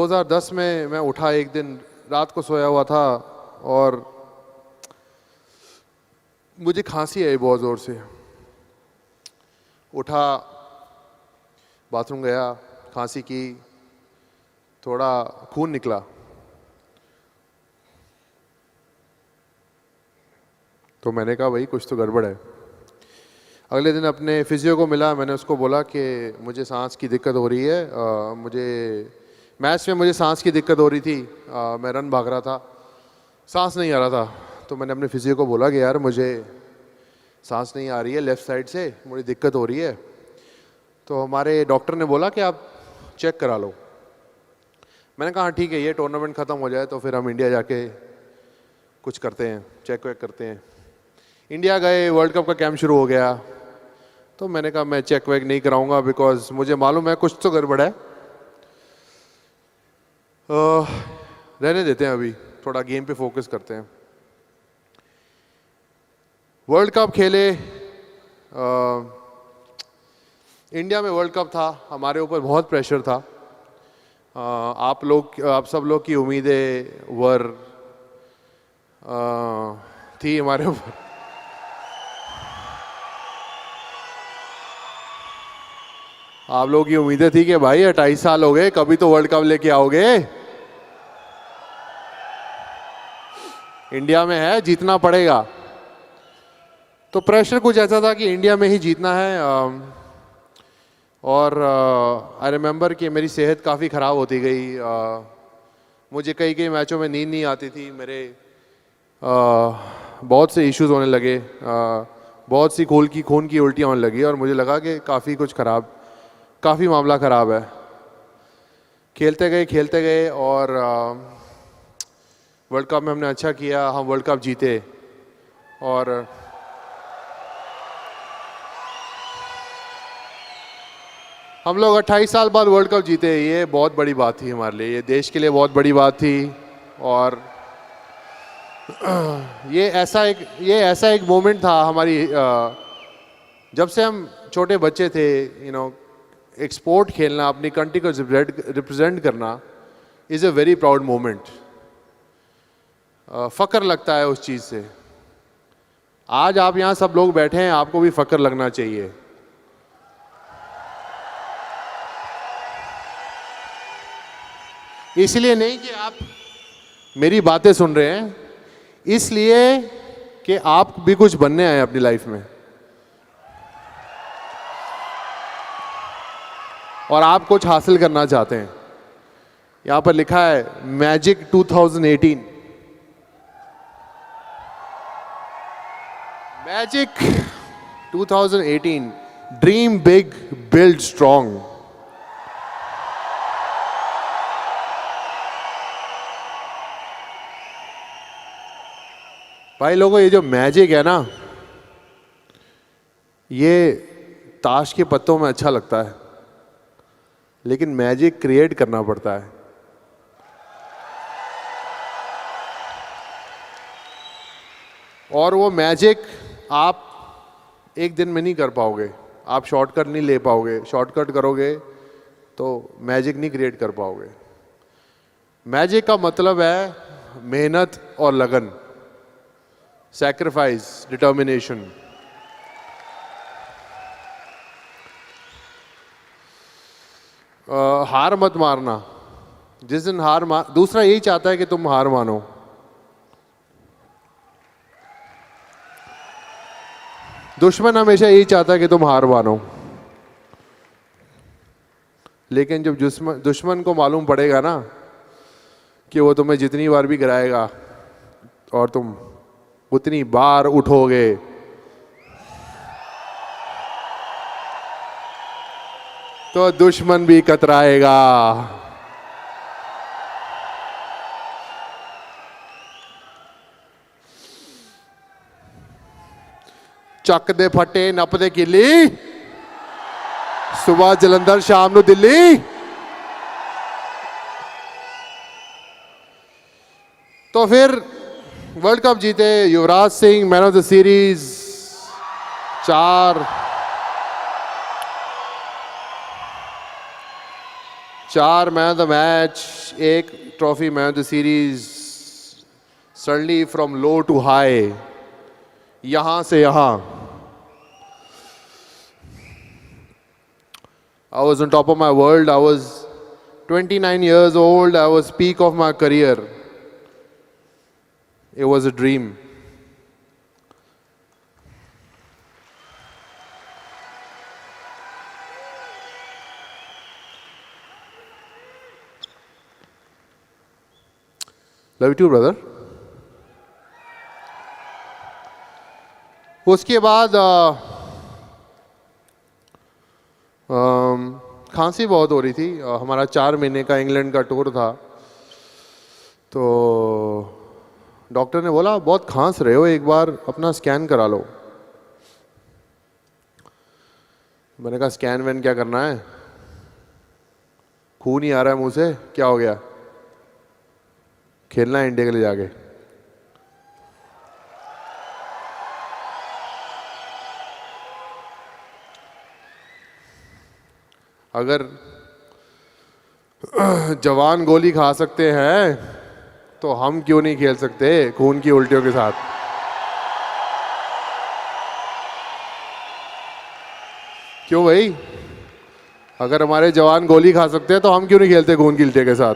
2010 में मैं उठा, एक दिन रात को सोया हुआ था और मुझे खांसी आई बहुत ज़ोर से। उठा, बाथरूम गया, खांसी की, थोड़ा खून निकला। तो मैंने कहा भाई कुछ तो गड़बड़ है। अगले दिन अपने फिजियो को मिला, मैंने उसको बोला कि मुझे सांस की दिक्कत हो रही है, मुझे मैच में मुझे सांस की दिक्कत हो रही थी, मैं रन भाग रहा था, सांस नहीं आ रहा था। तो मैंने अपने फिजियो को बोला कि यार मुझे सांस नहीं आ रही है लेफ़्ट साइड से, मुझे दिक्कत हो रही है। तो हमारे डॉक्टर ने बोला कि आप चेक करा लो। मैंने कहा हाँ ठीक है, ये टूर्नामेंट ख़त्म हो जाए तो फिर हम इंडिया जाके कुछ करते हैं, चेक वेक करते हैं। इंडिया गए, वर्ल्ड कप का कैंप शुरू हो गया। तो मैंने कहा मैं चेक वेक नहीं कराऊंगा बिकॉज मुझे मालूम है कुछ तो गड़बड़ है, रहने देते हैं, अभी थोड़ा गेम पे फोकस करते हैं। वर्ल्ड कप खेले, इंडिया में वर्ल्ड कप था, हमारे ऊपर बहुत प्रेशर था। आप सब लोग की उम्मीदें थी हमारे ऊपर। आप लोगों की उम्मीदें थी कि भाई 28 साल हो गए, कभी तो वर्ल्ड कप लेके आओगे, इंडिया में है, जीतना पड़ेगा। तो प्रेशर कुछ ऐसा था कि इंडिया में ही जीतना है। और आई रिमेंबर कि मेरी सेहत काफ़ी ख़राब होती गई। मुझे कई कई मैचों में नींद नहीं आती थी, मेरे बहुत से इश्यूज होने लगे, बहुत सी खून की उल्टियाँ होने लगी और मुझे लगा कि काफ़ी मामला ख़राब है। खेलते गए और वर्ल्ड कप में हमने अच्छा किया, हम वर्ल्ड कप जीते। और हम लोग 28 साल बाद वर्ल्ड कप जीते, ये बहुत बड़ी बात थी हमारे लिए, ये देश के लिए बहुत बड़ी बात थी। और ये ऐसा एक मोमेंट था हमारी, जब से हम छोटे बच्चे थे, एक स्पोर्ट खेलना, अपनी कंट्री को रिप्रेजेंट करना is a very proud moment. फ़ख्र लगता है उस चीज़ से। आज आप यहाँ सब लोग बैठे हैं, आपको भी फ़ख्र लगना चाहिए। इसलिए नहीं कि आप मेरी बातें सुन रहे हैं, इसलिए कि आप भी कुछ बनने आए अपनी लाइफ में और आप कुछ हासिल करना चाहते हैं। यहां पर लिखा है magic 2018, magic 2018, dream big, build strong. भाई लोगों, ये जो मैजिक है ना, ये ताश के पत्तों में अच्छा लगता है, लेकिन मैजिक क्रिएट करना पड़ता है। और वो मैजिक आप एक दिन में नहीं कर पाओगे, आप शॉर्टकट नहीं ले पाओगे। शॉर्टकट करोगे तो मैजिक नहीं क्रिएट कर पाओगे। मैजिक का मतलब है मेहनत और लगन, सैक्रिफाइस, डिटर्मिनेशन। हार मत मारना। जिस दिन दूसरा यही चाहता है कि तुम हार मानो। दुश्मन हमेशा यही चाहता है कि तुम हार मानो, लेकिन जब दुश्मन को मालूम पड़ेगा ना कि वो तुम्हें जितनी बार भी गिराएगा और तुम उतनी बार उठोगे, तो दुश्मन भी कतराएगा। ਚੱਕ ਦੇ ਫੱਟੇ ਨੱਪਦੇ ਕਿੱਲੀ, सुबह जलंधर, शाम ਨੂੰ दिल्ली। तो फिर वर्ल्ड कप जीते, Yuvraj Singh man of the series, 4 4 man of the match, 1 trophy man of the series, suddenly from low to high, यहां से यहां। I was on top of my world. I was 29 years old. I was peak of my career. It was a dream. Love you too, brother. उसके बाद खांसी बहुत हो रही थी। हमारा 4 महीने का इंग्लैंड का टूर था, तो डॉक्टर ने बोला बहुत खांस रहे हो, एक बार अपना स्कैन करा लो। मैंने कहा स्कैन वैन क्या करना है, खून ही आ रहा है मुंह से, क्या हो गया, खेलना है इंडिया के लिए जाके। अगर जवान गोली खा सकते हैं तो हम क्यों नहीं खेल सकते खून की उल्टियों के साथ। क्यों भाई, अगर हमारे जवान गोली खा सकते हैं तो हम क्यों नहीं खेलते खून की उल्टियों के साथ।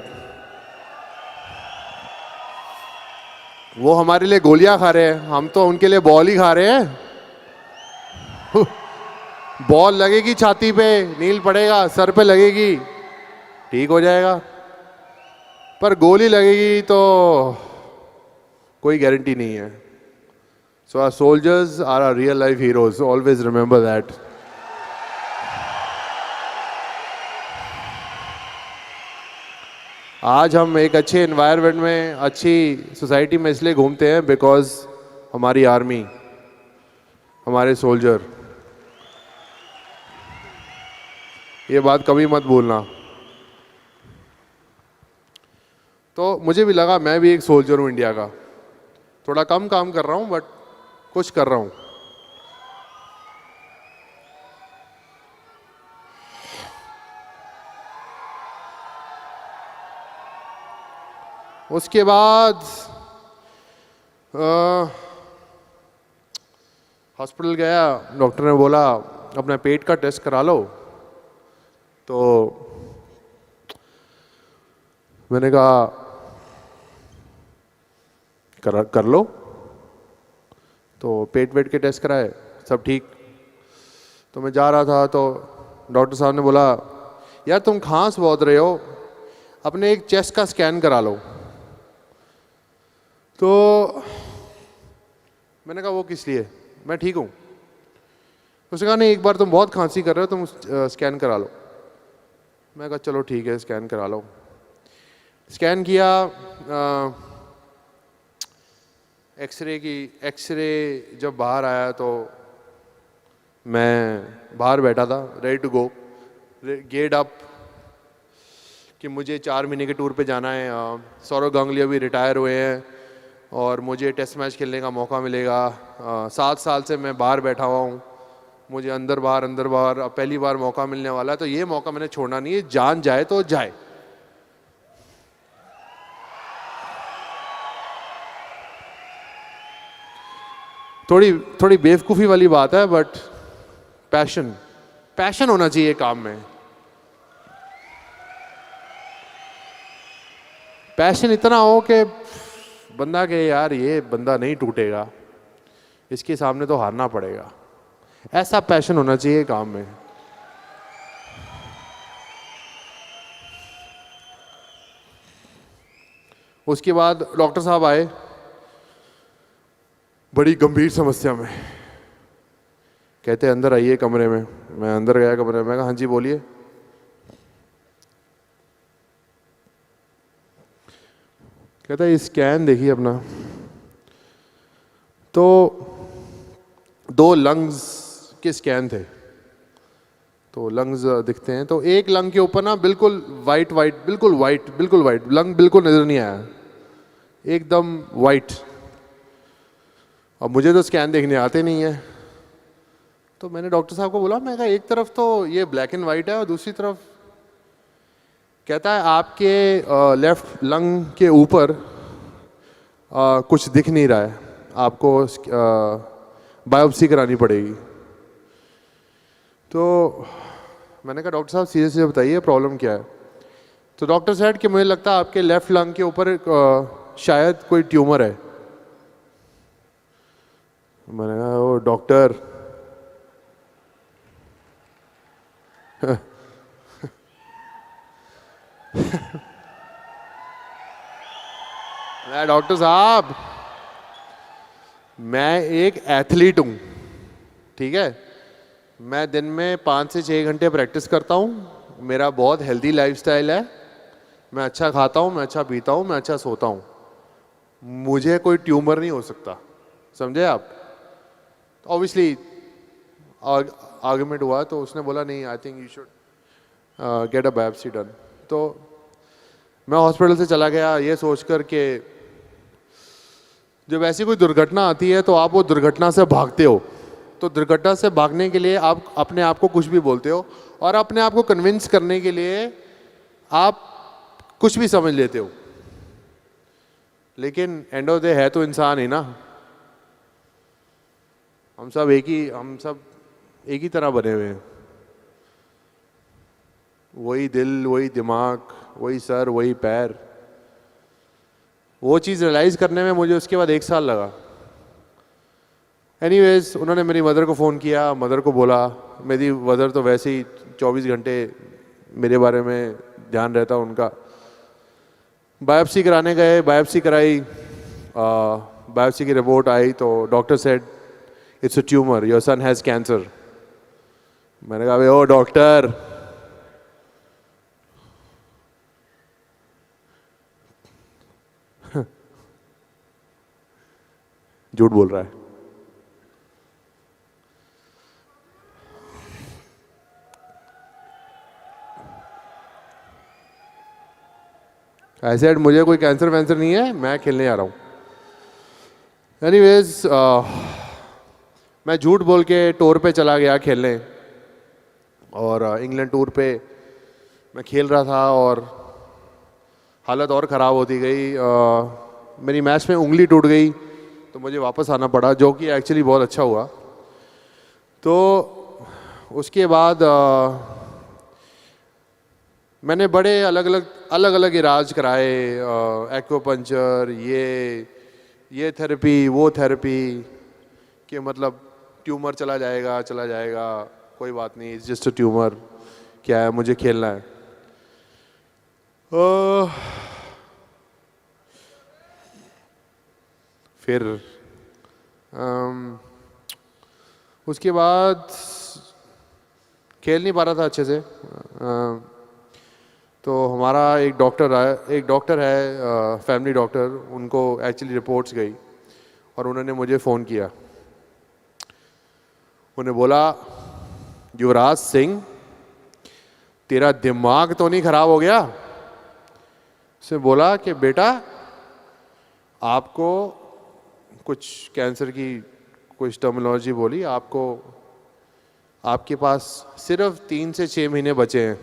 वो हमारे लिए गोलियां खा रहे हैं, हम तो उनके लिए बॉल ही खा रहे हैं। बॉल लगेगी छाती पे, नील पड़ेगा, सर पे लगेगी, ठीक हो जाएगा, पर गोली लगेगी तो कोई गारंटी नहीं है। So our soldiers are our real life heroes, always remember that. आज हम एक अच्छे एनवायरनमेंट में, अच्छी सोसाइटी में इसलिए घूमते हैं बिकॉज हमारी आर्मी, हमारे सोल्जर। ये बात कभी मत भूलना। तो मुझे भी लगा मैं भी एक सोल्जर हूँ इंडिया का। थोड़ा कम काम कर रहा हूँ बट कुछ कर रहा हूँ। उसके बाद हॉस्पिटल गया, डॉक्टर ने बोला अपना पेट का टेस्ट करा लो। तो मैंने कहा कर लो। तो पेट वेट के टेस्ट कराए, सब ठीक। तो मैं जा रहा था तो डॉक्टर साहब ने बोला यार तुम खांस बहुत रहे हो, अपने एक चेस्ट का स्कैन करा लो। तो मैंने कहा वो किस लिए, मैं ठीक हूँ। उसने कहा नहीं, एक बार तुम बहुत खांसी कर रहे हो, तुम स्कैन करा लो। मैं कहा चलो ठीक है, स्कैन करा लो। स्कैन किया, एक्सरे जब बाहर आया तो मैं बाहर बैठा था, ready to go, get up कि मुझे 4 महीने के टूर पे जाना है। सौरव गांगुली अभी रिटायर हुए हैं और मुझे टेस्ट मैच खेलने का मौका मिलेगा। 7 साल से मैं बाहर बैठा हुआ हूँ, मुझे अंदर बाहर अब पहली बार मौका मिलने वाला है, तो ये मौका मैंने छोड़ना नहीं है, जान जाए तो जाए। थोड़ी बेवकूफ़ी वाली बात है बट पैशन होना चाहिए काम में। पैशन इतना हो कि बंदा के यार ये बंदा नहीं टूटेगा, इसके सामने तो हारना पड़ेगा, ऐसा पैशन होना चाहिए काम में। उसके बाद डॉक्टर साहब आए बड़ी गंभीर समस्या में, कहते अंदर आइए कमरे में। मैं अंदर गया कमरे में, मैं कहा हाँ जी बोलिए। कहता है स्कैन देखिए अपना। तो 2 लंग्स के स्कैन थे, तो लंग्स दिखते हैं, तो एक लंग के ऊपर ना बिल्कुल वाइट बिल्कुल वाइट लंग बिल्कुल नजर नहीं आया, एकदम वाइट। अब मुझे तो स्कैन देखने आते नहीं है, तो मैंने डॉक्टर साहब को बोला, मैं कहा एक तरफ तो ये ब्लैक एंड वाइट है और दूसरी तरफ कहता है आपके लेफ्ट लंग के ऊपर कुछ दिख नहीं रहा है, आपको बायोप्सी करानी पड़ेगी। तो मैंने कहा डॉक्टर साहब सीरियसली बताइए प्रॉब्लम क्या है। तो डॉक्टर सेड कि मुझे लगता है आपके लेफ्ट लंग के ऊपर शायद कोई ट्यूमर है। मैंने कहा ओ डॉक्टर डॉक्टर साहब मैं एक एथलीट हूँ, ठीक है, मैं दिन में 5 से 6 घंटे प्रैक्टिस करता हूँ, मेरा बहुत हेल्दी लाइफस्टाइल है, मैं अच्छा खाता हूँ, मैं अच्छा पीता हूँ, मैं अच्छा सोता हूँ, मुझे कोई ट्यूमर नहीं हो सकता। समझे आप? ऑब्वियसली आर्गुमेंट हुआ तो उसने बोला नहीं, I think you should get a biopsy done. तो मैं हॉस्पिटल से चला गया ये सोचकर कि जब ऐसी कोई दुर्घटना आती है तो आप वो दुर्घटना से भागते हो, तो दुर्घटना से भागने के लिए आप अपने आप को कुछ भी बोलते हो और अपने आप को कन्विंस करने के लिए आप कुछ भी समझ लेते हो, लेकिन एंड ऑफ द डे है तो इंसान ही ना। हम सब एक ही तरह बने हुए हैं, वही दिल, वही दिमाग, वही सर, वही पैर। वो चीज़ रियलाइज़ करने में मुझे उसके बाद 1 साल लगा। एनीवेज उन्होंने मेरी मदर को फ़ोन किया, मदर को बोला, मेरी मदर तो वैसे ही 24 घंटे मेरे बारे में ध्यान रहता उनका। बायोप्सी कराने गए, बायोप्सी कराई, बायोप्सी की रिपोर्ट आई तो doctor said it's a tumour, your son has cancer. मैंने कहा ओ डॉक्टर झूठ बोल रहा है। ऐसे मुझे कोई कैंसर वैंसर नहीं है, मैं खेलने आ रहा हूँ। एनीवेज मैं झूठ बोल के टूर पे चला गया खेलने, और इंग्लैंड टूर पे मैं खेल रहा था और हालत और ख़राब होती गई। मेरी मैच में उंगली टूट गई तो मुझे वापस आना पड़ा, जो कि एक्चुअली बहुत अच्छा हुआ। तो उसके बाद मैंने बड़े अलग अलग इलाज कराए, एक्वापंचर, ये थेरेपी, वो थेरेपी, कि मतलब ट्यूमर चला जाएगा, कोई बात नहीं, इट्स जस्ट अ ट्यूमर, क्या है, मुझे खेलना है। फिर उसके बाद खेल नहीं पा रहा था अच्छे से। तो हमारा एक डॉक्टर है फैमिली डॉक्टर, उनको एक्चुअली रिपोर्ट्स गई और उन्होंने मुझे फ़ोन किया। उन्हें बोला युवराज सिंह तेरा दिमाग तो नहीं ख़राब हो गया? उसने बोला कि बेटा आपको कुछ कैंसर की कुछ टर्मिनोलॉजी बोली, आपके पास सिर्फ 3 से 6 महीने बचे हैं।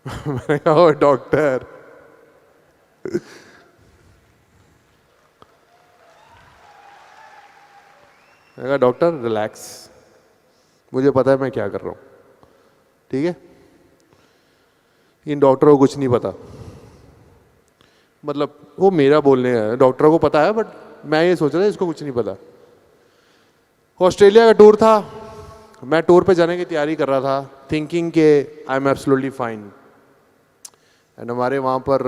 मैंने कहा ओ डॉक्टर मैंने कहा डॉक्टर रिलैक्स, मुझे पता है मैं क्या कर रहा हूँ, ठीक है, इन डॉक्टरों को कुछ नहीं पता। मतलब वो मेरा बोलने है, डॉक्टरों को पता है, बट मैं ये सोच रहा था इसको कुछ नहीं पता। ऑस्ट्रेलिया का टूर था, मैं टूर पे जाने की तैयारी कर रहा था, थिंकिंग के I am absolutely fine. And हमारे वहाँ पर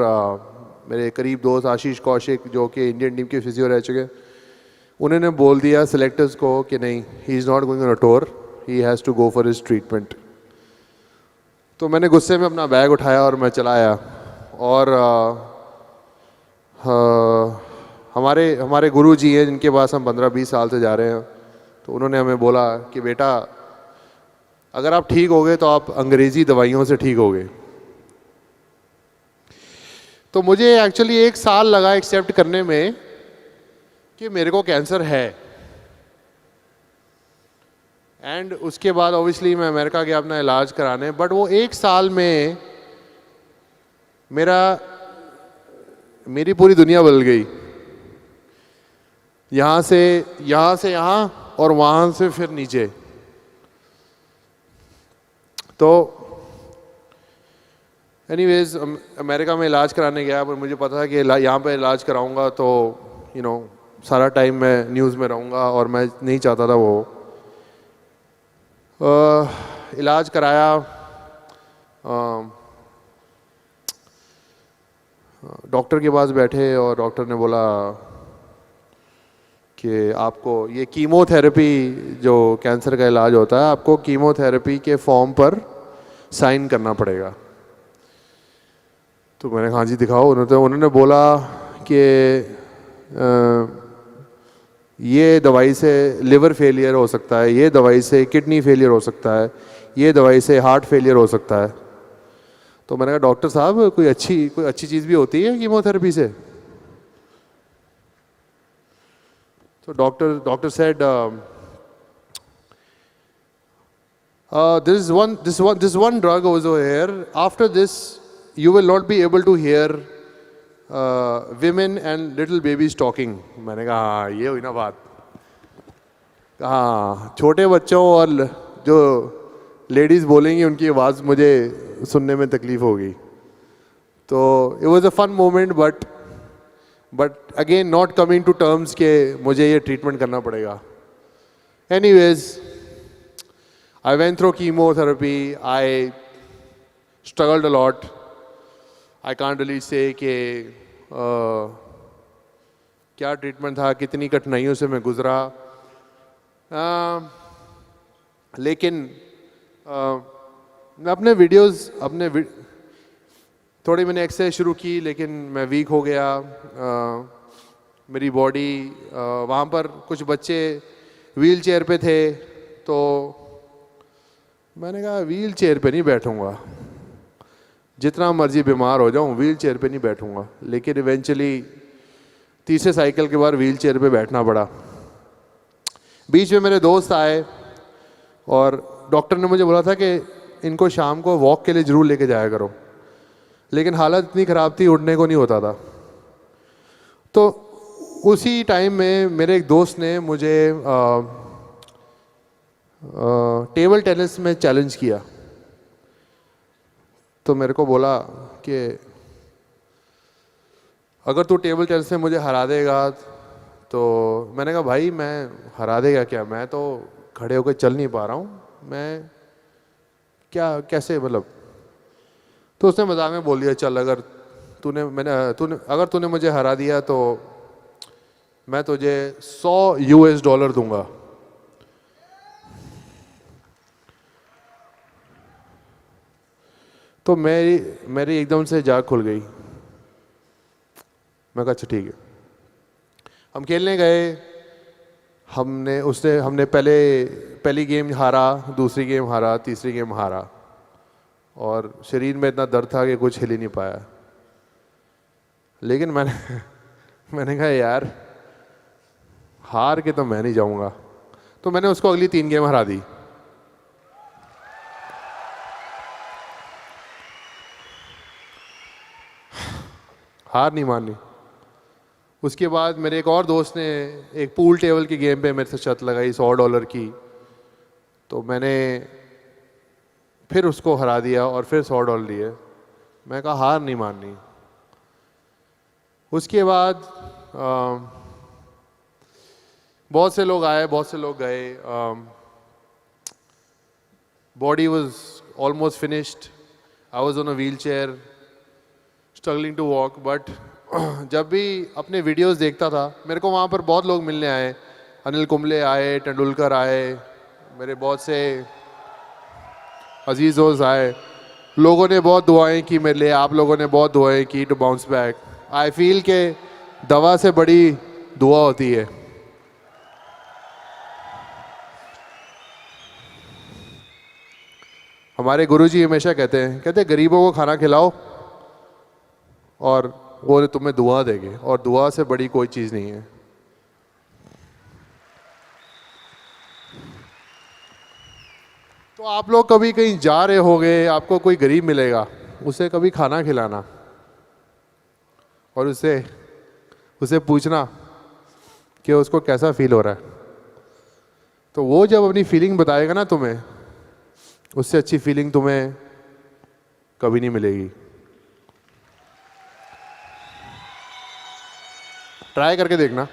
मेरे करीब दोस्त आशीष कौशिक, जो कि इंडियन टीम के फिजियो रह चुके, उन्होंने बोल दिया सेलेक्टर्स को कि नहीं, he is not going on a tour, he has to go for his treatment. तो मैंने गुस्से में अपना बैग उठाया और मैं चला आया। और हमारे गुरु जी हैं जिनके पास हम 15-20 साल से जा रहे हैं, तो उन्होंने हमें बोला कि बेटा अगर आप ठीक हो गए तो आप अंग्रेज़ी दवाइयों से ठीक हो गए। तो मुझे एक्चुअली 1 साल लगा एक्सेप्ट करने में कि मेरे को कैंसर है। एंड उसके बाद ऑब्वियसली मैं अमेरिका गया अपना इलाज कराने, बट वो 1 साल में मेरी पूरी दुनिया बदल गई, यहाँ से यहाँ और वहाँ से फिर नीचे। तो एनीवेज अमेरिका में इलाज कराने गया, पर मुझे पता था कि यहाँ पे इलाज कराऊंगा तो सारा टाइम मैं न्यूज़ में रहूँगा, और मैं नहीं चाहता था वो। इलाज कराया, डॉक्टर के पास बैठे और डॉक्टर ने बोला कि आपको ये कीमोथेरेपी, जो कैंसर का इलाज होता है, आपको कीमोथेरेपी के फॉर्म पर साइन करना पड़ेगा। तो मैंने कहा जी दिखाओ। उन्होंने बोला कि ये दवाई से लिवर फेलियर हो सकता है, ये दवाई से किडनी फेलियर हो सकता है, ये दवाई से हार्ट फेलियर हो सकता है। तो मैंने कहा डॉक्टर साहब कोई अच्छी चीज़ भी होती है कीमोथेरेपी से? तो doctor said this one drug over here, after this you will not be able to hear women and little babies talking. मैंने कहा हाँ ये हुई ना बात। हाँ, छोटे बच्चों और जो लेडीज़ बोलेंगी उनकी आवाज़ मुझे सुनने में तकलीफ़ होगी। तो it was a fun moment, but again not coming to terms के मुझे ये ट्रीटमेंट करना पड़ेगा। Anyways, I went through chemotherapy. I struggled a lot. I can't really say कि क्या ट्रीटमेंट था, कितनी कठिनाइयों से मैं गुज़रा। लेकिन मैं अपने वीडियोस थोड़ी मैंने एक्सरसाइज शुरू की, लेकिन मैं वीक हो गया। मेरी बॉडी, वहाँ पर कुछ बच्चे व्हील चेयर पे थे, तो मैंने कहा व्हील चेयर पे नहीं बैठूँगा, जितना मर्जी बीमार हो जाऊँ व्हील चेयर पे नहीं बैठूँगा। लेकिन इवेंचुअली तीसरे साइकिल के बाद व्हील चेयर पे बैठना पड़ा। बीच में मेरे दोस्त आए और डॉक्टर ने मुझे बोला था कि इनको शाम को वॉक के लिए ज़रूर लेके जाया करो, लेकिन हालत इतनी ख़राब थी उठने को नहीं होता था। तो उसी टाइम में मेरे एक दोस्त ने मुझे टेबल टेनिस में चैलेंज किया। तो मेरे को बोला कि अगर तू टेबल टेनिस में मुझे हरा देगा, तो मैंने कहा भाई मैं हरा देगा क्या, मैं तो खड़े होकर चल नहीं पा रहा हूँ, मैं क्या कैसे मतलब। तो उसने मजाक में बोल दिया चल अगर तूने मुझे हरा दिया तो मैं तुझे $100 दूंगा। तो मेरी एकदम से जाग खुल गई। मैं कहा अच्छा ठीक है। हम खेलने गए, हमने पहली गेम हारा, दूसरी गेम हारा, तीसरी गेम हारा, और शरीर में इतना दर्द था कि कुछ हिल ही नहीं पाया। लेकिन मैंने कहा यार हार के तो मैं नहीं जाऊंगा। तो मैंने उसको अगली 3 गेम हरा दी। हार नहीं मानी। उसके बाद मेरे एक और दोस्त ने एक पूल टेबल की गेम पे मेरे से शर्त लगाई $100 की। तो मैंने फिर उसको हरा दिया और फिर $100 लिए। मैं कहा हार नहीं माननी। उसके बाद बहुत से लोग आए, बहुत से लोग गए। Body was almost finished. I was on a wheelchair struggling to walk. But जब भी अपने वीडियोस देखता था, मेरे को वहाँ पर बहुत लोग मिलने आए। अनिल कुंबले आए, तेंदुलकर आए, मेरे बहुत से अजीज दोस्त आए। लोगों ने बहुत दुआएं की मेरे लिए, आप लोगों ने बहुत दुआएं की to bounce back. I feel के दवा से बड़ी दुआ होती है। हमारे गुरुजी हमेशा कहते गरीबों को खाना खिलाओ और वो तुम्हें दुआ देंगे, और दुआ से बड़ी कोई चीज़ नहीं है। तो आप लोग कभी कहीं जा रहे होगे, आपको कोई गरीब मिलेगा, उसे कभी खाना खिलाना। और उसे उसे पूछना कि उसको कैसा फील हो रहा है। तो वो जब अपनी फीलिंग बताएगा ना तुम्हें, उससे अच्छी फीलिंग तुम्हें कभी नहीं मिलेगी। ट्राई करके देखना।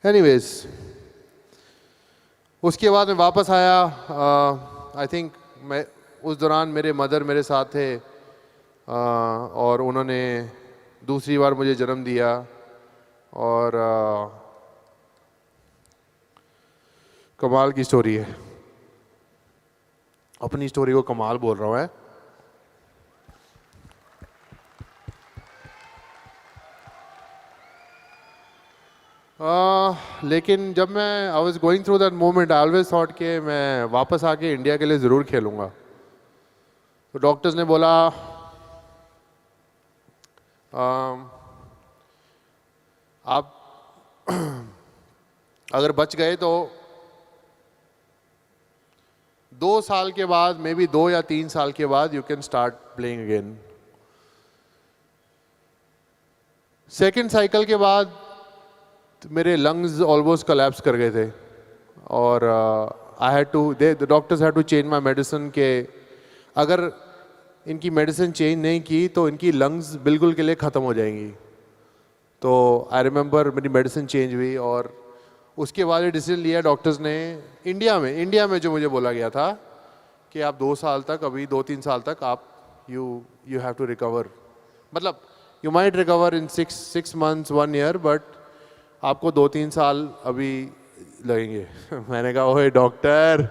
एनीवेज, उसके बाद मैं वापस आया। आई थिंक मैं उस दौरान मेरे मदर मेरे साथ थे, और उन्होंने दूसरी बार मुझे जन्म दिया। और कमाल की स्टोरी है। अपनी स्टोरी को कमाल बोल रहा हूँ मैं। लेकिन जब मैं I was going through that moment, I always thought कि मैं वापस आके इंडिया के लिए ज़रूर खेलूँगा। तो डॉक्टर्स ने बोला आप अगर बच गए तो 2 साल के बाद, मे बी 2 या 3 साल के बाद, you can start playing again. Second cycle के बाद मेरे लंग्स ऑलमोस्ट कोलैप्स कर गए थे, और I had to the doctors had to change my medicine. के अगर इनकी मेडिसिन चेंज नहीं की तो इनकी लंग्स बिल्कुल के लिए ख़त्म हो जाएंगी। तो आई रिमेंबर मेरी मेडिसिन चेंज हुई, और उसके बाद ये डिसीजन लिया डॉक्टर्स ने इंडिया में जो मुझे बोला गया था कि आप 2 साल तक, अभी 2-3 साल तक आप यू हैव टू रिकवर। मतलब you might recover in 6 months 1 year, but आपको 2-3 साल अभी लगेंगे। मैंने कहा ओए डॉक्टर,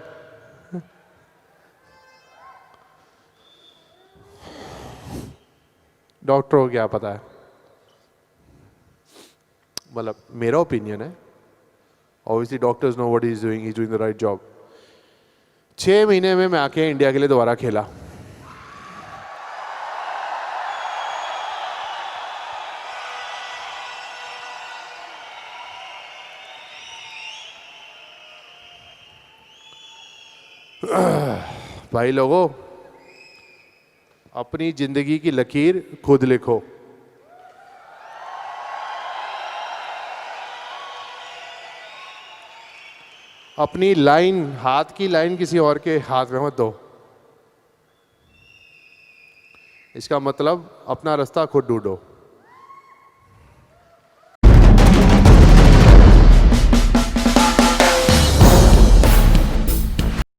डॉक्टर को क्या पता है। मतलब मेरा ओपिनियन है, obviously doctors know what he is doing the right job. 6 महीने में मैं आके इंडिया के लिए दोबारा खेला। भाई लोगों, अपनी जिंदगी की लकीर खुद लिखो। अपनी लाइन, हाथ की लाइन किसी और के हाथ में मत दो। इसका मतलब अपना रास्ता खुद ढूंढो।